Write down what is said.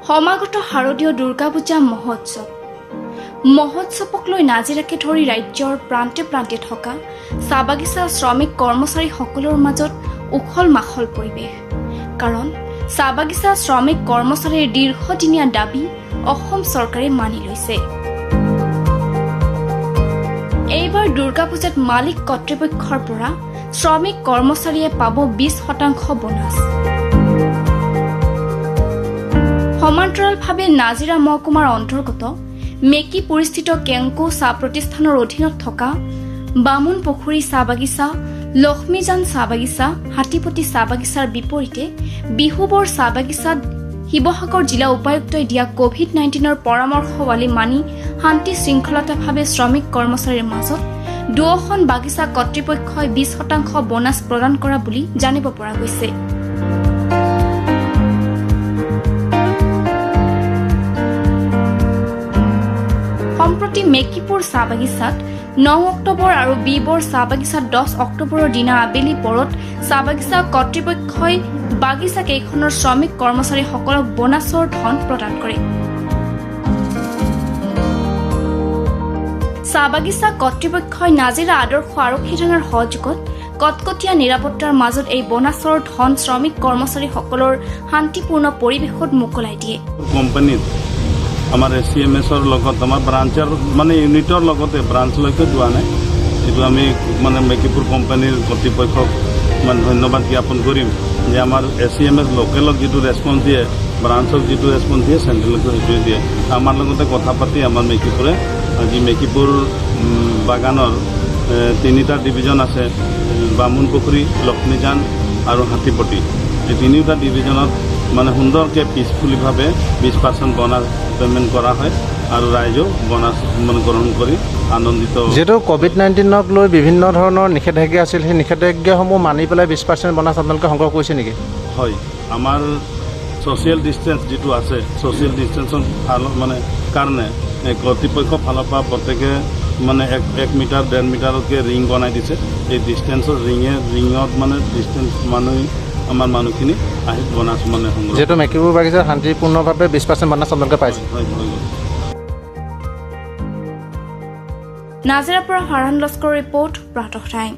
সমাগত শাৰদীয় দুৰ্গা পূজা মহোৎসৱক লৈ নাজিৰাকে ধৰি ৰাজ্যৰ প্ৰান্তে প্ৰান্তে থকা চাহ বাগিচা শ্ৰমিক কৰ্মচাৰীসকলৰ মাজত উখল মাখল পৰিৱেশ। কাৰণ চাহ বাগিচা শ্ৰমিক কৰ্মচাৰীৰ দীৰ্ঘদিনীয়া দাবী অসম চৰকাৰে মানি লৈছে। এইবাৰ দুৰ্গা পূজাত মালিক কৰ্তৃপক্ষৰ পৰা শ্ৰমিক কৰ্মচাৰীয়ে পাব 20% বোনাছ। সমান্তৰালভাৱে নাজিৰা মহকুমাৰ অন্তৰ্গত মেকি পৰিস্থিত কেংকো চাহ প্ৰতিষ্ঠানৰ অধীনত থকা বামুণ পুখুৰী চাহ বাগিচা, লক্ষ্মীজান চাহ বাগিচা, হাতীপতি চাহ বাগিচাৰ বিপৰীতে বিহুবৰ চাহ বাগিচাত শিৱসাগৰ জিলা উপায়ুক্তই দিয়া COVID-19 পৰামৰ্শৱালী মানি শান্তি শৃংখলতাভাৱে শ্ৰমিক কৰ্মচাৰীৰ মাজত দুয়োখন বাগিচা কৰ্তৃপক্ষই 20% বোনাছ প্ৰদান কৰা বুলি জানিব পৰা গৈছে। সম্প্ৰতি মেকিপুৰ চাহ বাগিচাত 9 অক্টোবৰ আৰু বিবৰ চাহ বাগিচাত 10 অক্টোবৰৰ দিনা আবেলি পৰত চাহ বাগিচা কৰ্তৃপক্ষই বাগিচা কেইখনৰ শ্ৰমিক কৰ্মচাৰীসকলক বোনাছৰ ধন প্ৰদান কৰে। চাহ বাগিচা কৰ্তৃপক্ষই নাজিৰা আদৰ্শ আৰক্ষী থানাৰ সহযোগত কটকটীয়া নিৰাপত্তাৰ মাজত এই বোনাছৰ ধন শ্ৰমিক কৰ্মচাৰীসকলৰ শান্তিপূৰ্ণ পৰিৱেশত মোকলাই দিয়ে। আমাৰ CMSৰ লগত আমাৰ ব্ৰাঞ্চৰ মানে ইউনিটৰ লগতে ব্ৰাঞ্চলৈকে যোৱা নাই। এইটো আমি মানে মেকিপুৰ কোম্পানীৰ কৰ্তৃপক্ষক মানে ধন্যবাদ জ্ঞাপন কৰিম যে আমাৰ CMS লোকেলক যিটো ৰেছপন্স দিয়ে, ব্ৰাঞ্চক যিটো ৰেছপন্স দিয়ে, চেণ্ট্ৰেলকো সেইটোৱে দিয়ে। আমাৰ লগতে কথা পাতি আমাৰ মেকিপুৰে আজি মেকিপুৰ বাগানৰ 3টা ডিভিজন আছে, বামুণ পুখুৰী, লক্ষ্মীজান আৰু হাতীপতি। এই 3টা ডিভিজনত মানে সুন্দৰকৈ পিচফুলিভাৱে 20% বোনাছ পে'মেণ্ট কৰা হয় আৰু ৰাইজেও বোনাছ মানে গ্ৰহণ কৰি আনন্দিত। যিহেতু COVID-19ক লৈ বিভিন্ন ধৰণৰ নিষেধাজ্ঞা আছিল, সেই নিষেধাজ্ঞাসমূহ মানি পেলাই 20% বোনাছ আপোনালোকে সংগ্ৰহ কৰিছে নেকি? হয়, আমাৰ ছ'চিয়েল ডিষ্টেঞ্চ যিটো আছে, ছ'চিয়েল ডিষ্টেঞ্চৰ মানে কাৰণে কৰ্তৃপক্ষৰ ফালৰ পৰা প্ৰত্যেকে মানে 1 মিটাৰ 1.5 মিটাৰকৈ ৰিং বনাই দিছে। এই ডিষ্টেঞ্চৰ ৰিঙত মানে ডিষ্টেঞ্চ আমাৰ মানুহখিনি আহি বোনাছ মানে সংগ্ৰহ। যিহেতু মেকিপুৰ বাগিচাত শান্তিপূৰ্ণভাৱে 20% বোনাছ আপোনালোকে পাইছে। নাজিৰাৰ পৰা ফাৰহান লস্কৰৰ ৰিপৰ্ট, প্ৰাতঃ টাইম।